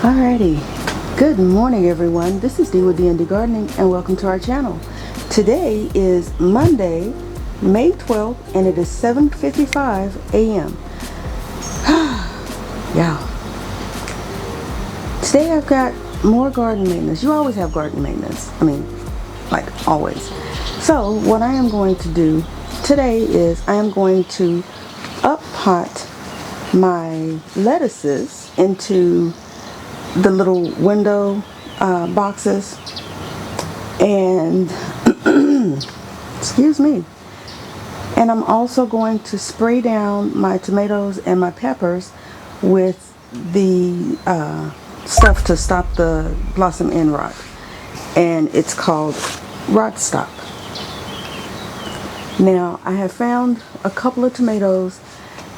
Alrighty, good morning everyone. This is Dee with D&D Gardening and welcome to our channel. Today is Monday, May 12th and it is 7:55 a.m. Yeah. Today I've got more garden maintenance. You always have garden maintenance. I mean, like always. So what I am going to do today is I am going to up pot my lettuces into the little window boxes, and excuse me, and I'm also going to spray down my tomatoes and my peppers with the stuff to stop the blossom end rot, and it's called Rot Stop. Now I have found a couple of tomatoes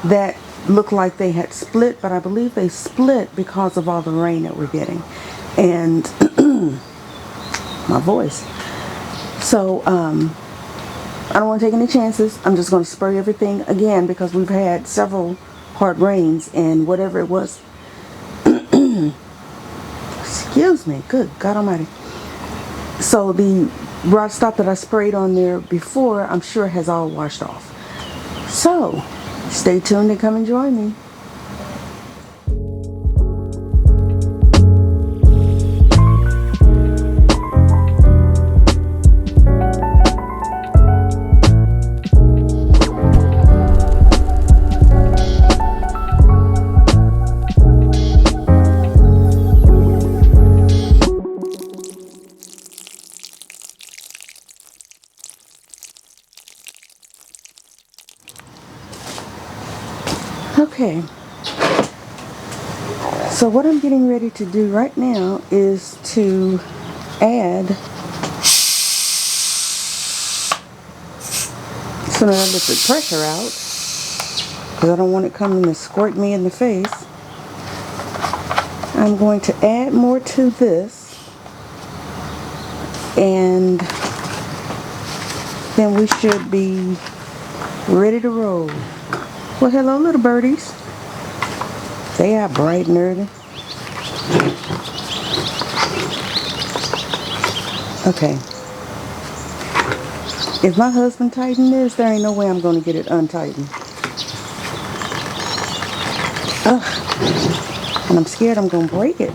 that look like they had split, but I believe they split because of all the rain that we're getting and my voice. So I don't want to take any chances. I'm just going to spray everything again because we've had several hard rains, and whatever it was excuse me, good God almighty. So the Rot Stop that I sprayed on there before, I'm sure has all washed off. So stay tuned and come and join me. Okay, so what I'm getting ready to do right now is to add some of that liquid pressure out because I don't want it coming to squirt me in the face. I'm going to add more to this, and then we should be ready to roll. Well, hello little birdies. They are bright and early. Okay. If my husband tightened this, there ain't no way I'm going to get it untightened. Ugh. And I'm scared I'm going to break it.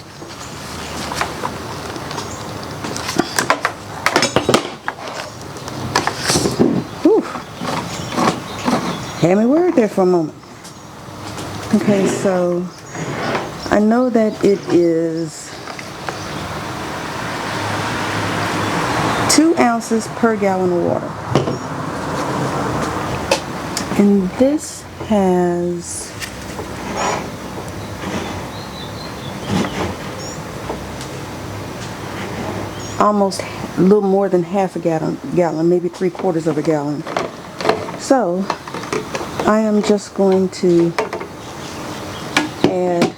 Whew. Had me worried there for a moment. Okay, so I know that it is 2 ounces per gallon of water. And this has almost a little more than half a gallon, maybe 3/4 of a gallon. So I am just going to add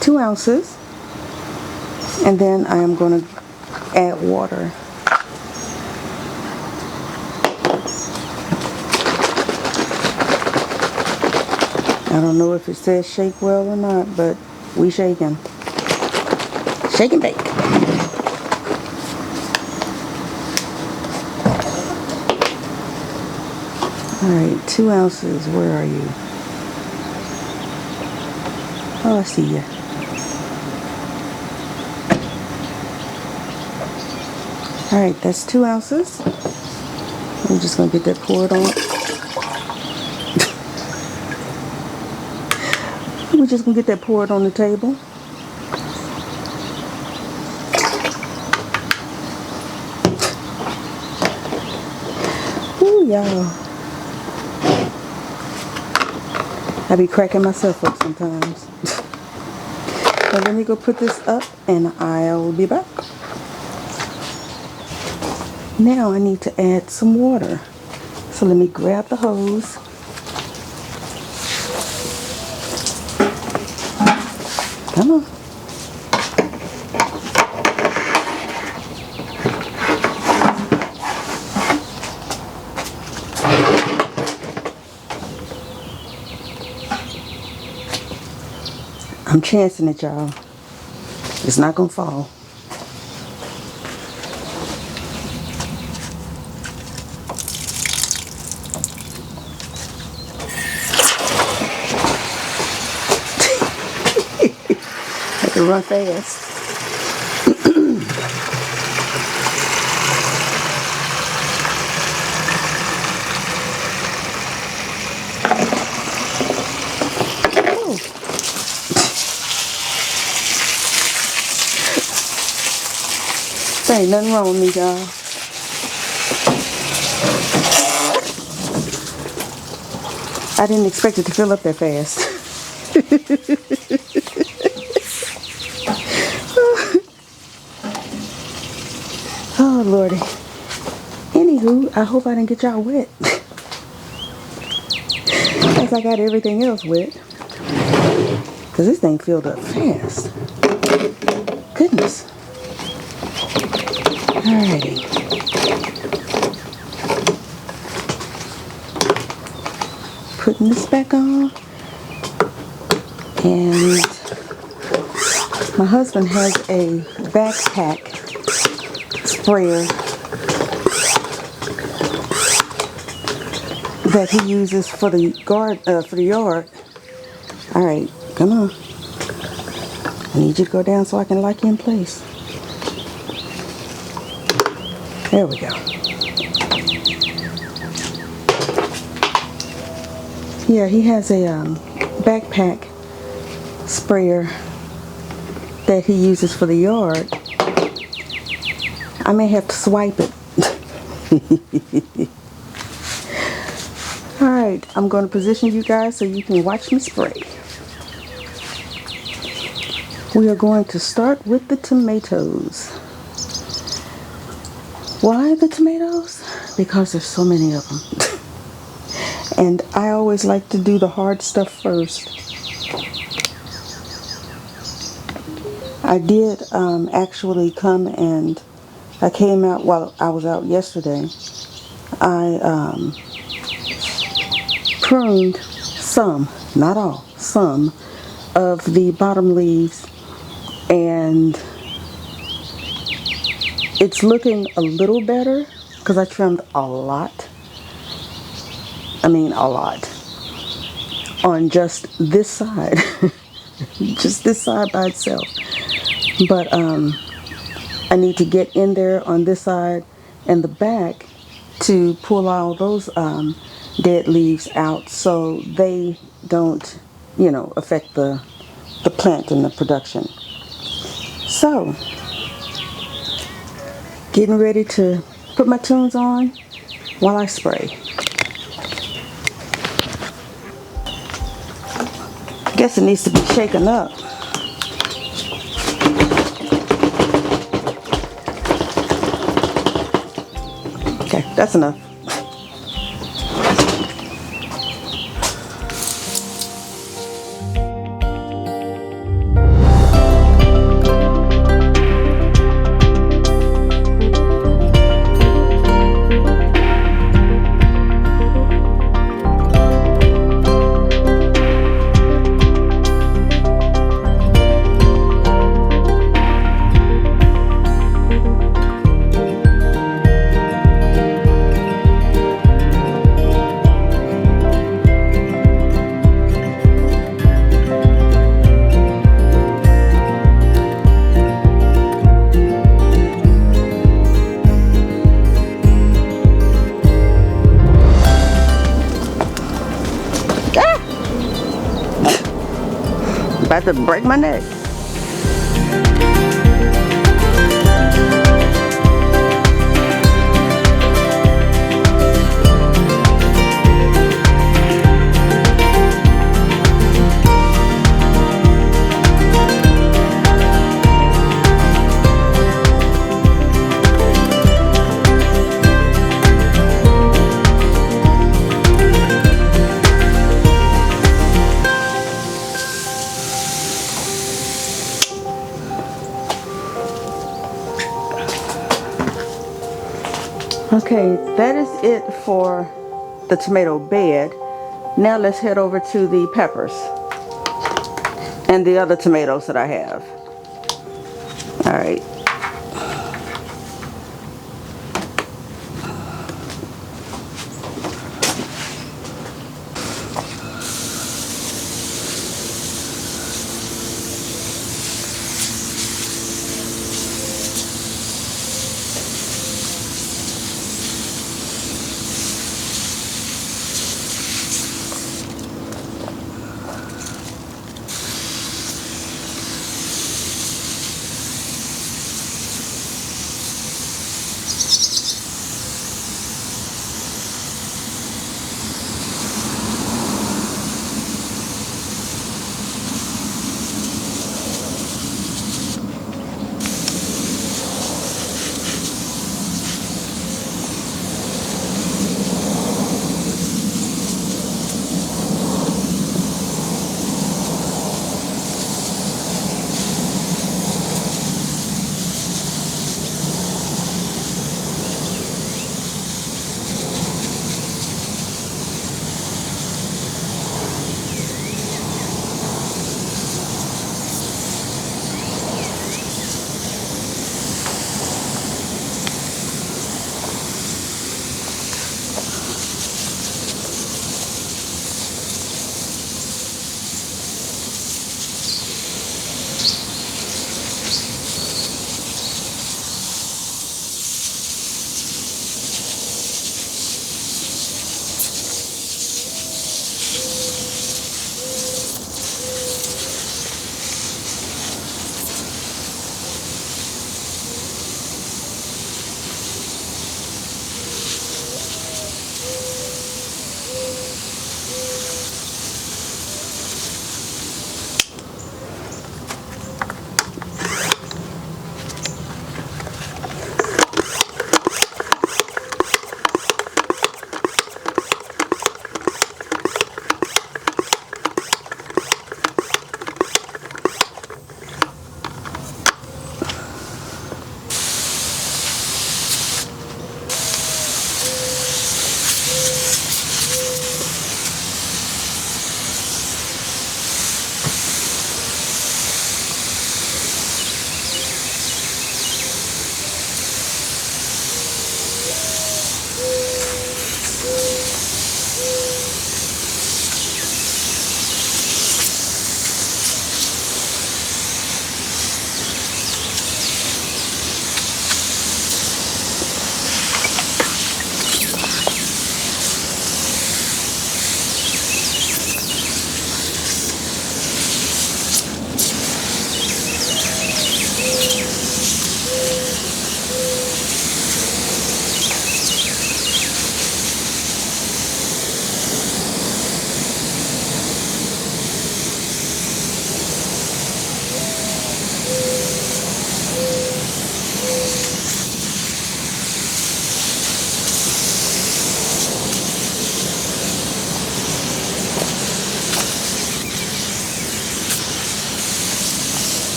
2 ounces, and then I am going to add water. I don't know if it says shake well or not, but we shaking. Shake and bake. Alright, 2 ounces, where are you? Oh, I see you. Alright, that's 2 ounces. I'm just going to get that poured on. We're just going to get that poured on the table. Ooh, y'all. I be cracking myself up sometimes. So let me go put this up and I'll be back. Now I need to add some water. So let me grab the hose. Come on. I'm chancing it, y'all. It's not gonna fall. Have to run fast. There ain't nothing wrong with me, y'all. I didn't expect it to fill up that fast. Oh, Lordy. Anywho, I hope I didn't get y'all wet. As I got everything else wet. Because this thing filled up fast. Goodness. Alrighty. Putting this back on. And my husband has a backpack sprayer that he uses for the yard. All right, come on. I need you to go down so I can lock you in place. There we go. Yeah, he has a backpack sprayer that he uses for the yard. I may have to swipe it. Alright, I'm going to position you guys so you can watch me spray. We are going to start with the tomatoes. Why the tomatoes? Because there's so many of them. And I always like to do the hard stuff first. I did actually come and I came out while I was out yesterday. I pruned some, not all, some of the bottom leaves, and it's looking a little better because I trimmed a lot. I mean a lot on just this side. Just this side by itself. But I need to get in there on this side and the back to pull all those dead leaves out so they don't, you know, affect the plant and the production. So, getting ready to put my tunes on while I spray. Guess it needs to be shaken up. Okay, that's enough. About to break my neck. Okay, that is it for the tomato bed. Now let's head over to the peppers and the other tomatoes that I have. All right.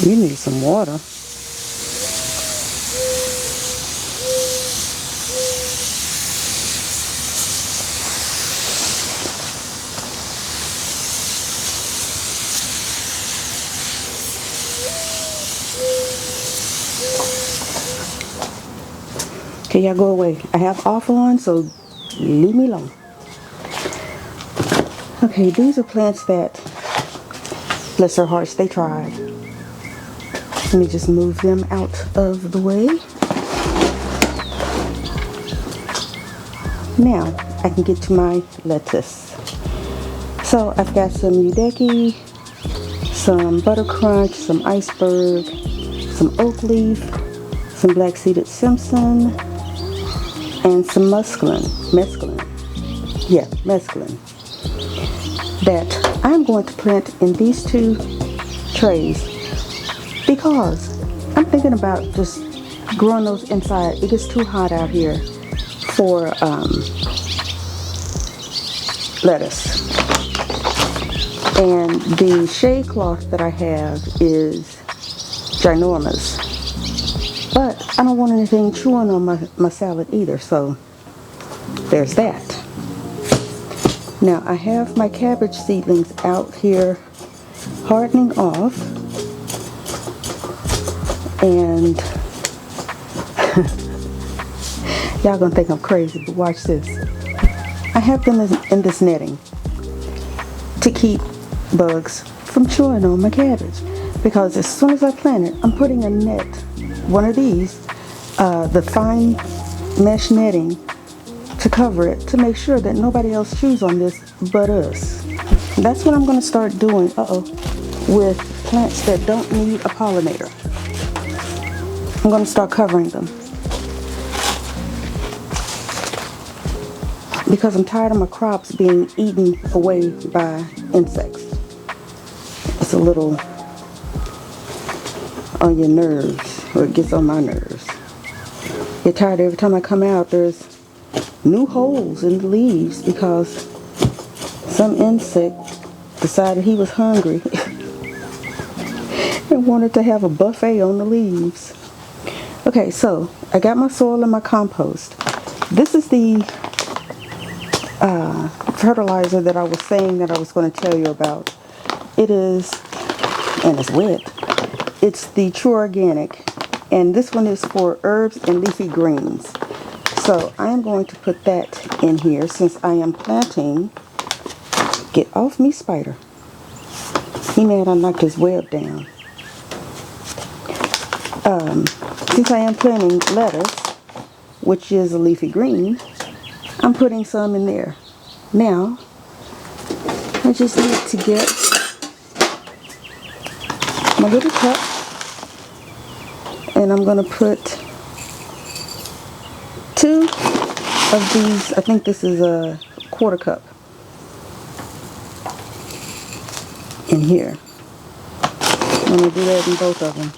You need some water. Okay, y'all go away. I have off on, so leave me alone. Okay, these are plants that, bless their hearts, they tried. Let me just move them out of the way. Now, I can get to my lettuce. So, I've got some Udeki, some Butter Crunch, some Iceberg, some Oak Leaf, some Black-Seeded Simpson, and some mesclun, that I'm going to plant in these 2 trays because I'm thinking about just growing those inside. It gets too hot out here for lettuce. And the shade cloth that I have is ginormous. But I don't want anything chewing on my salad either, so there's that. Now I have my cabbage seedlings out here hardening off, and y'all gonna think I'm crazy, but watch this. I have them in this netting to keep bugs from chewing on my cabbage, because as soon as I plant it, I'm putting a net, one of these, the fine mesh netting, to cover it, to make sure that nobody else chews on this but us. That's what I'm going to start doing, with plants that don't need a pollinator. I'm going to start covering them, because I'm tired of my crops being eaten away by insects. It's a little on your nerves, or it gets on my nerves. Get tired every time I come out, there's new holes in the leaves because some insect decided he was hungry and wanted to have a buffet on the leaves. Okay, so I got my soil and my compost. This is the fertilizer that I was saying that I was going to tell you about. It is, and it's wet, it's the True Organic, and this one is for herbs and leafy greens. So I am going to put that in here since I am planting. Get off me, spider. He mad I knocked his web down. Since I am planting lettuce, which is a leafy green, I'm putting some in there. Now, I just need to get my little cup, and I'm going to put 2 of these. I think this is a 1/4 cup in here. I'm going to do that in both of them.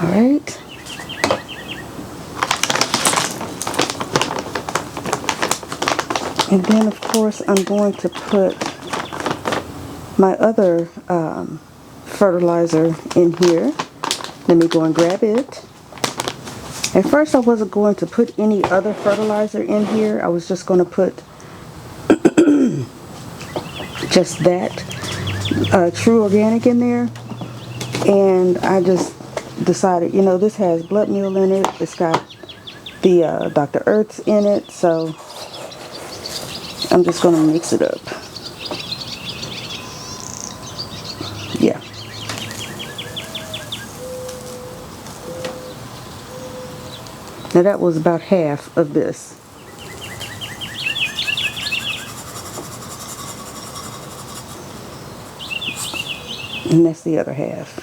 Alright. And then, of course, I'm going to put my other fertilizer in here. Let me go and grab it. At first, I wasn't going to put any other fertilizer in here. I was just going to put just that True Organic in there. And I just decided, you know, this has blood meal in it. It's got the Dr. Earth's in it. So I'm just going to mix it up. Yeah. Now that was about half of this. And that's the other half.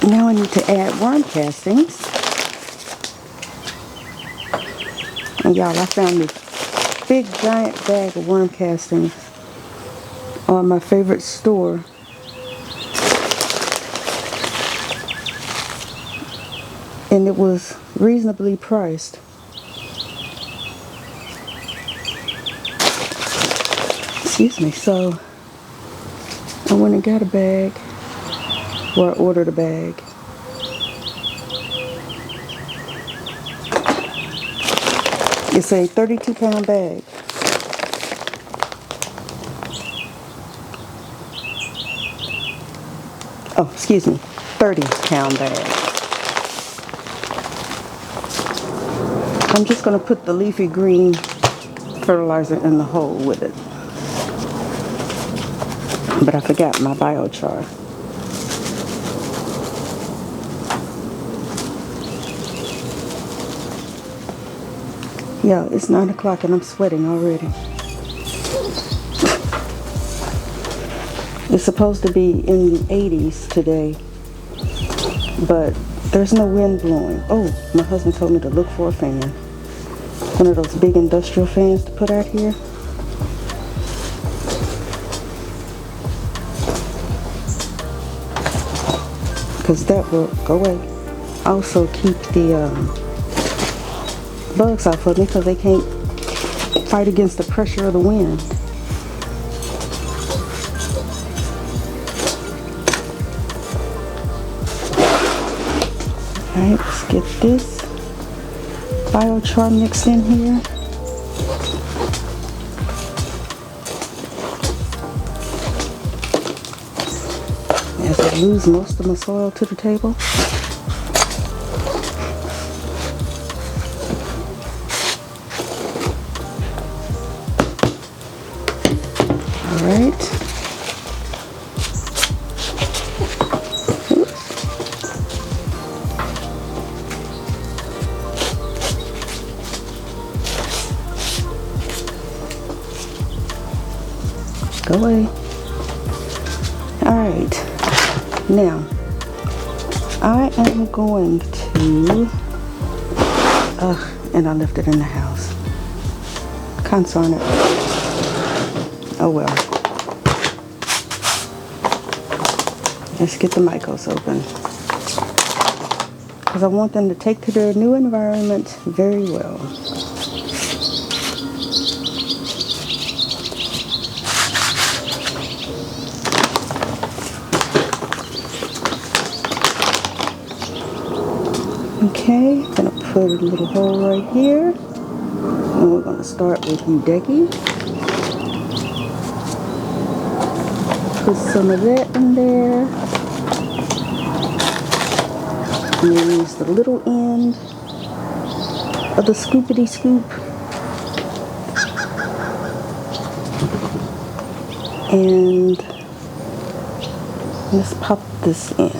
Now I need to add worm castings. And y'all, I found me big giant bag of worm castings on my favorite store. And it was reasonably priced. Excuse me. So I went and got a bag, or I ordered a bag. It's a 32-pound bag. Oh, excuse me, 30-pound bag. I'm just going to put the leafy green fertilizer in the hole with it. But I forgot my biochar. Yeah, it's 9 o'clock and I'm sweating already. It's supposed to be in the 80s today, but there's no wind blowing. Oh, my husband told me to look for a fan. One of those big industrial fans to put out here. Because that will go away. Also keep the bugs off of me because they can't fight against the pressure of the wind. Alright, let's get this biochar mixed in here. As I lose most of my soil to the table. Alright. Go away. Alright. Now, I am going to, and I left it in the house. Consarn it. Oh well. Let's get the mycos open. Because I want them to take to their new environment very well. Okay, gonna put a little hole right here, and we're gonna start with Udeki. Put some of that in there, and then use the little end of the scoopity scoop, and let's pop this in.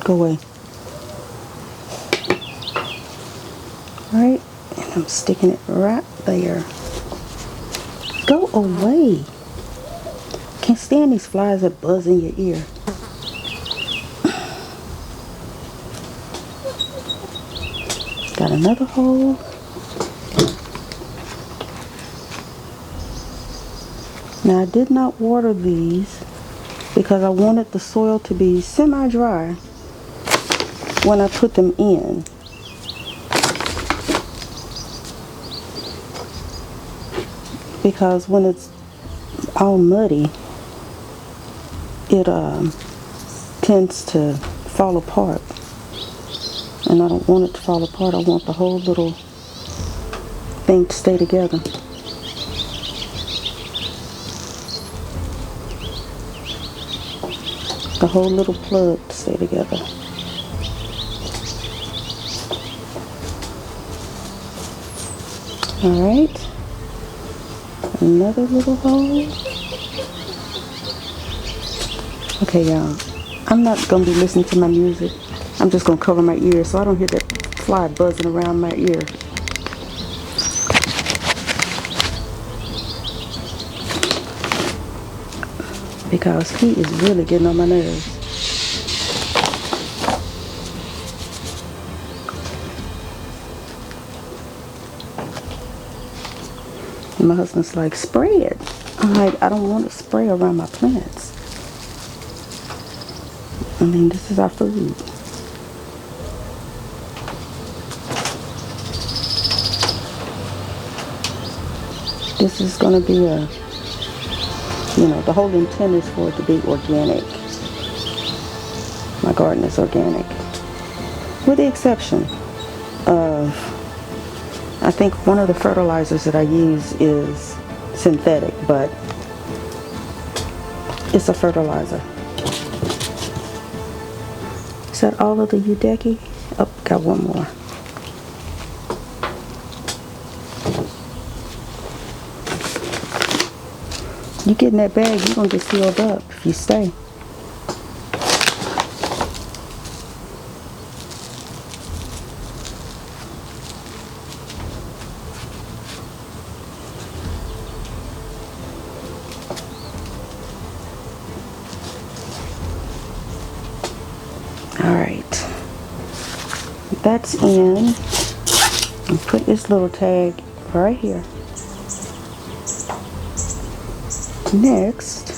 Go away. Alright, and I'm sticking it right there. Go away. Can't stand these flies that buzz in your ear. Got another hole. Now I did not water these because I wanted the soil to be semi-dry when I put them in. Because when it's all muddy, it tends to fall apart. And I don't want it to fall apart. I want the whole little thing to stay together. The whole little plug to stay together. Alright. Another little hole. Okay, y'all. I'm not going to be listening to my music. I'm just going to cover my ears so I don't hear that fly buzzing around my ear. because he is really getting on my nerves. And my husband's like, spray it. I'm like, I don't want to spray around my plants. I mean, this is our food. This is going to be a, the whole intent is for it to be organic. My garden is organic. With the exception of, I think one of the fertilizers that I use is synthetic, but it's a fertilizer. Is that all of the Udeki? Oh, got one more. You get in that bag, you're going to get filled up if you stay. Alright. That's in. And put this little tag right here. Next,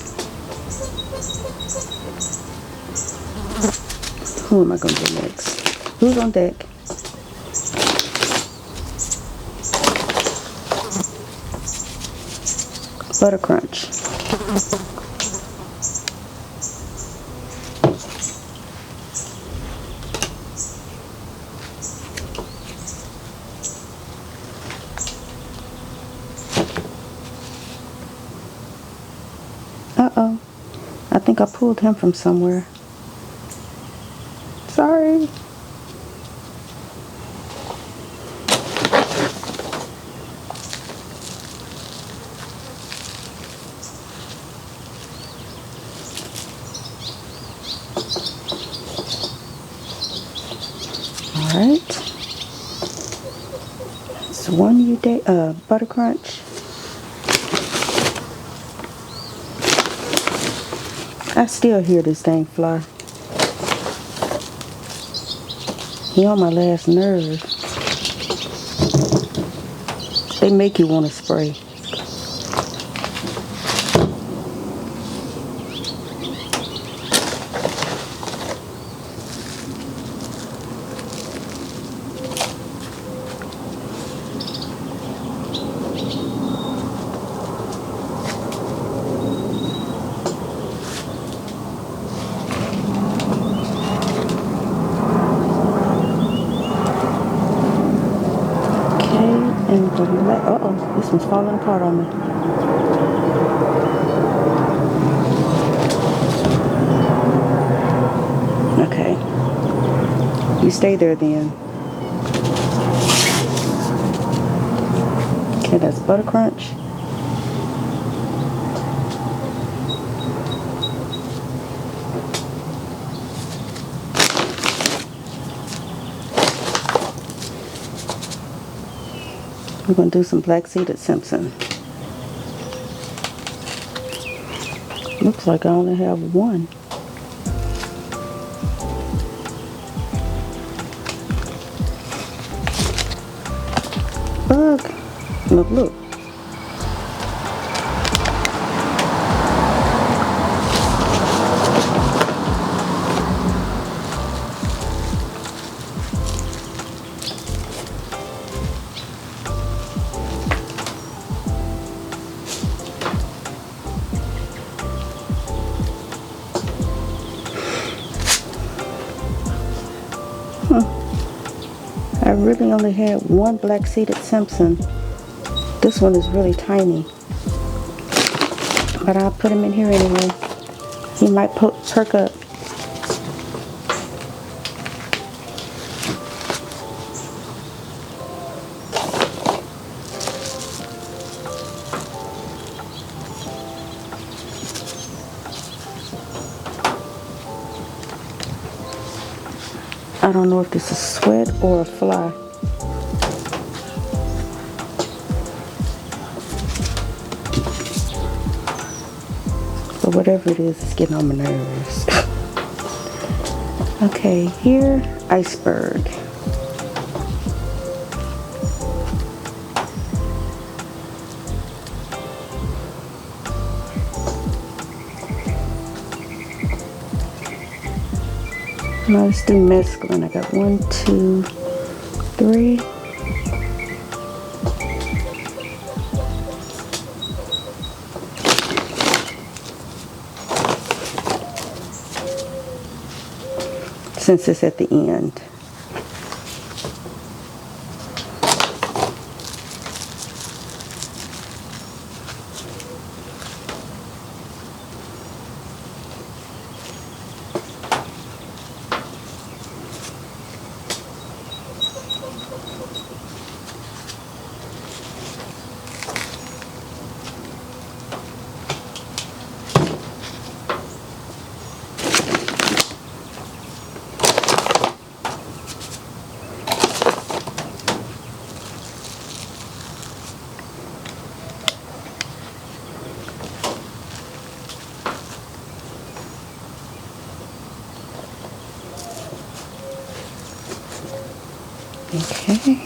who am I going to do next? Who's on deck? Butter Crunch. Uh-oh. I think I pulled him from somewhere. Sorry. Alright. It's one Butter Crunch. I still hear this dang fly. He on my last nerve. They make you want to spray. And uh-oh, this one's falling apart on me. Okay. You stay there then. Okay, that's Butter Crunch. We're going to do some black-seeded Simpson. Looks like I only have one. Bug. Look, look. I really only had one black-seeded Simpson. This one is really tiny. But I'll put him in here anyway. He might perk up. I don't know if this is sweat or a fly. So whatever it is, it's getting on my nerves. Okay, here, iceberg. Now let's do mescaline. I got 1, 2, 3. Since it's at the end. Okay.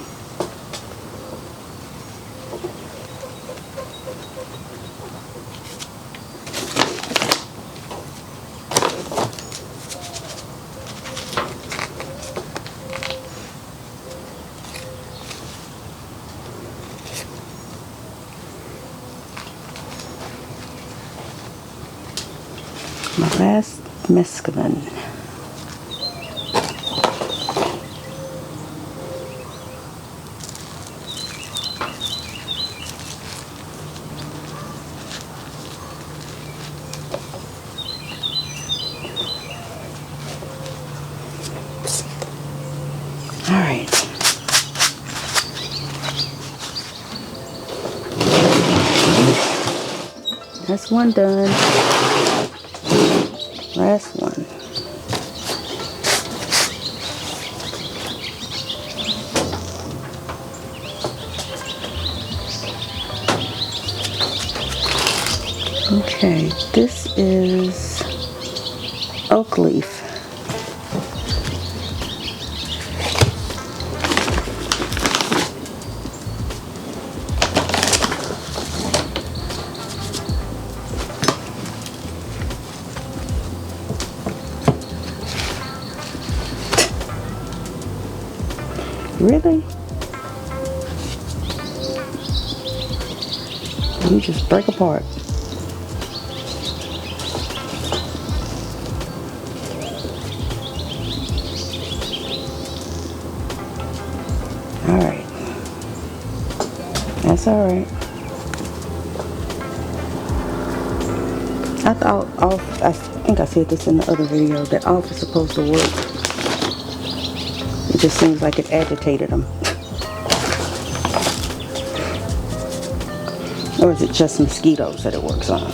My last mescaline. All right. That's one done. Last one. Okay, this is oak leaf. Really? You just break apart. Alright. That's alright. I thought off, I think I said this in the other video, that off is supposed to work. It just seems like it agitated them. Or is it just mosquitoes that it works on?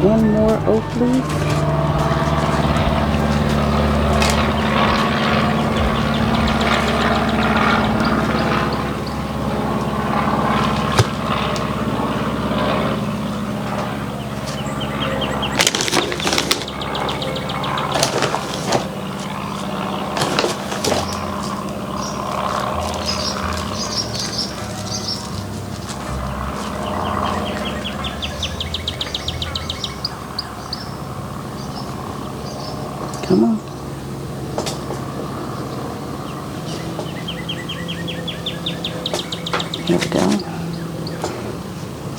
One more oak leaf. Come on. There we go.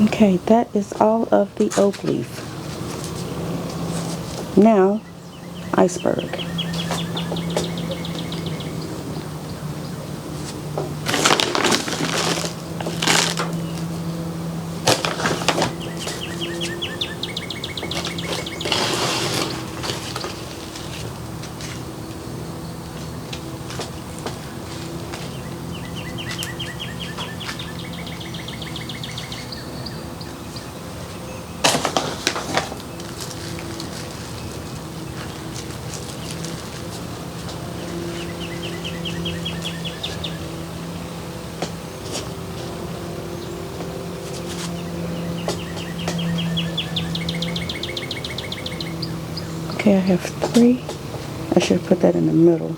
Okay, that is all of the oak leaf. Now, iceberg. Okay, I have 3. I should put that in the middle.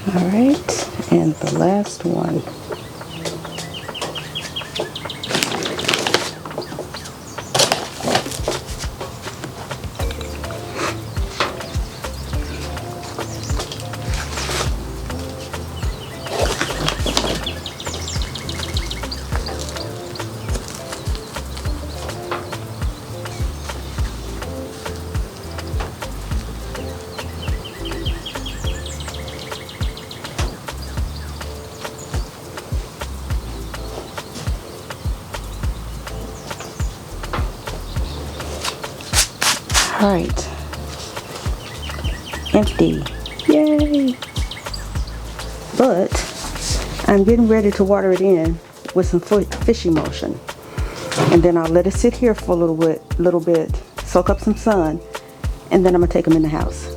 Alright, and the last one. Alright, empty, yay! But I'm getting ready to water it in with some fish emulsion, and then I'll let it sit here for a little bit, soak up some sun, and then I'm gonna take them in the house.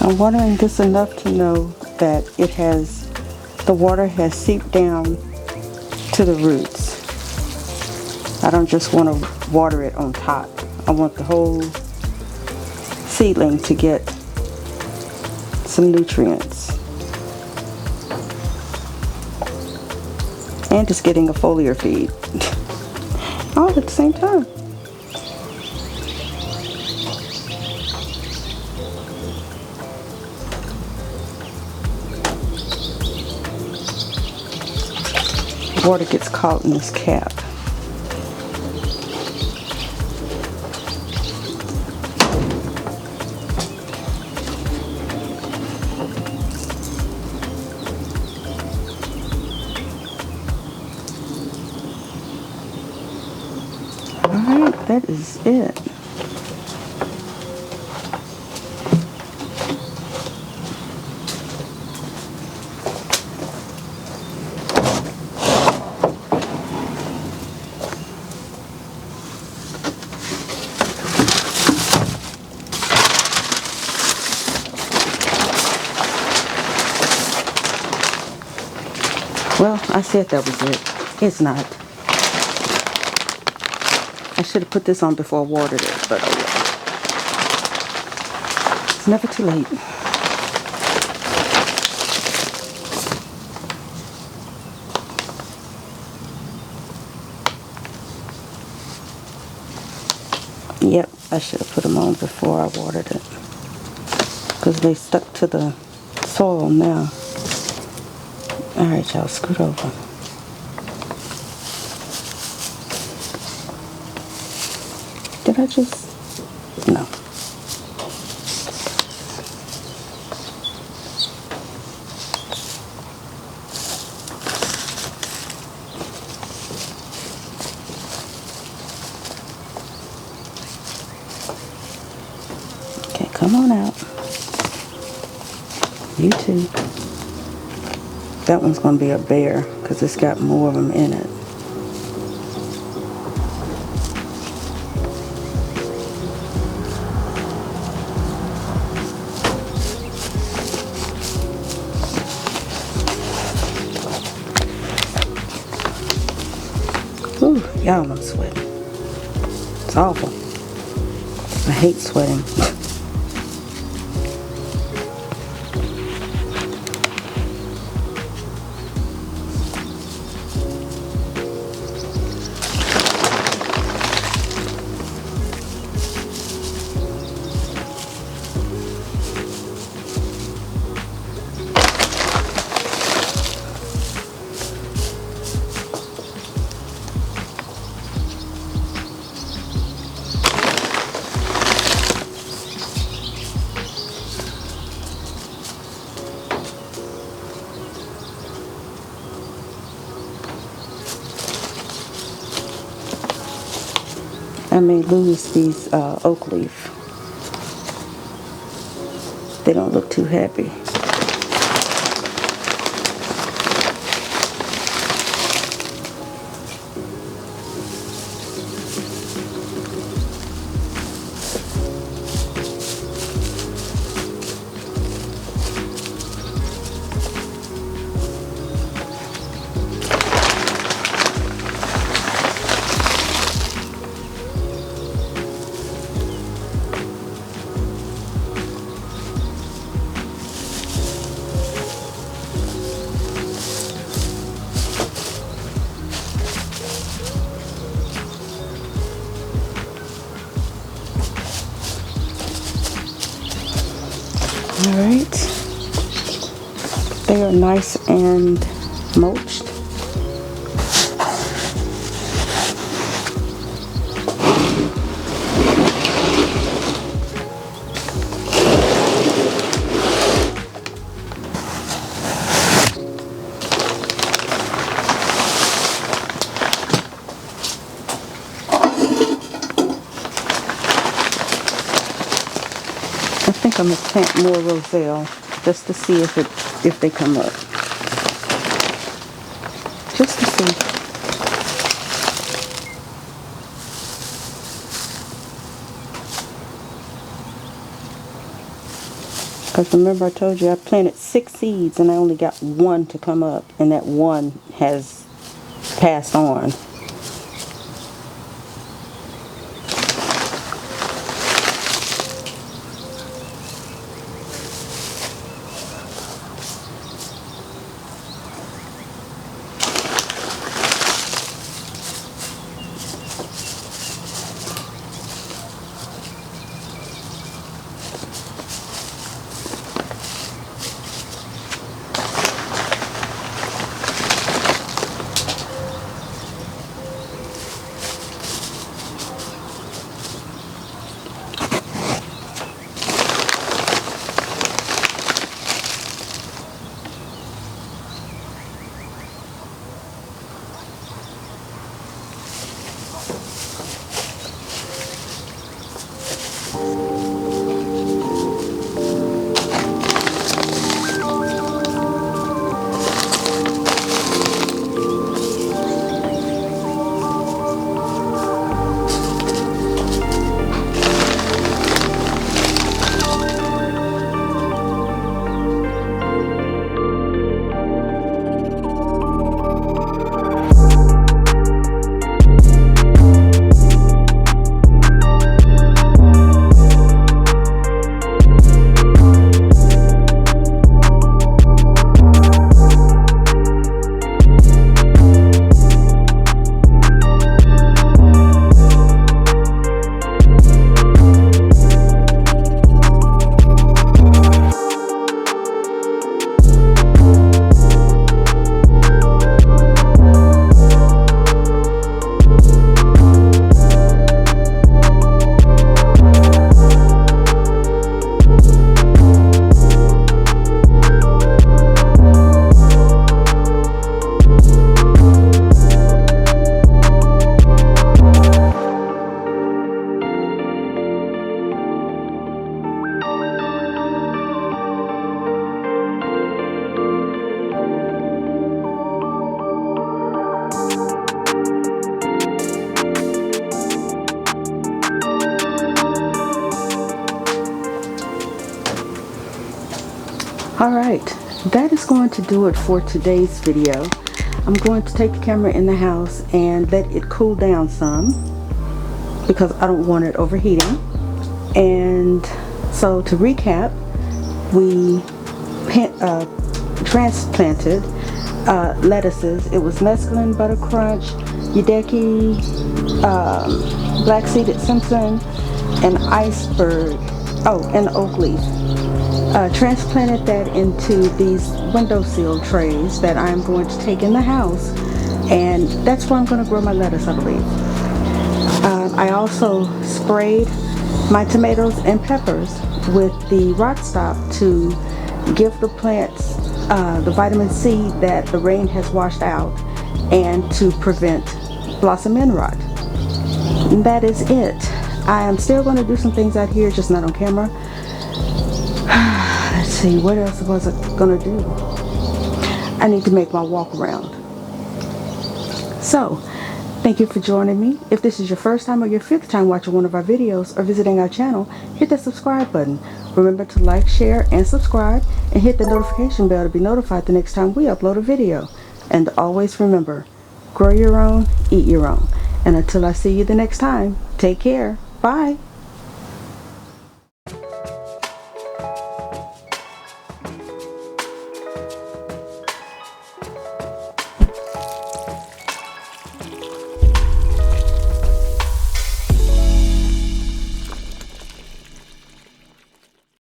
I'm watering this enough to know that the water has seeped down to the roots. I don't just want to water it on top. I want the whole seedling to get some nutrients. And just getting a foliar feed all at the same time. Water gets caught in this cap. Alright, that is it. Well, I said that was it. It's not. I should have put this on before I watered it, but oh well. It's never too late. Yep, I should have put them on before I watered it, because they stuck to the soil now. Alright, y'all, scoot over. Did I just? No. Okay, come on out. You too. That one's going to be a bear because it's got more of them in it. Ooh, y'all, I'm sweating. It's awful. I hate sweating. I may lose these oak leaf. They don't look too happy. Alright, they are nice and mulched. I think I'm going to plant more roselle just to see if they come up. Just to see. Because remember I told you I planted 6 seeds and I only got 1 to come up, and that 1 has passed on. Alright, that is going to do it for today's video. I'm going to take the camera in the house and let it cool down some because I don't want it overheating. And so to recap, we transplanted lettuces. It was mesclun, butter crunch, yudeki, black seeded Simpson, and iceberg, and oak leaf. Transplanted that into these windowsill trays that I'm going to take in the house, and that's where I'm going to grow my lettuce, I believe. I also sprayed my tomatoes and peppers with the rock stop to give the plants the vitamin C that the rain has washed out and to prevent blossom end rot. And that is it. I am still going to do some things out here, just not on camera. Let's see, what else was I going to do? I need to make my walk around. So, thank you for joining me. If this is your first time or your fifth time watching one of our videos or visiting our channel, hit that subscribe button. Remember to like, share, and subscribe, and hit the notification bell to be notified the next time we upload a video. And always remember, grow your own, eat your own. And until I see you the next time, take care. Bye.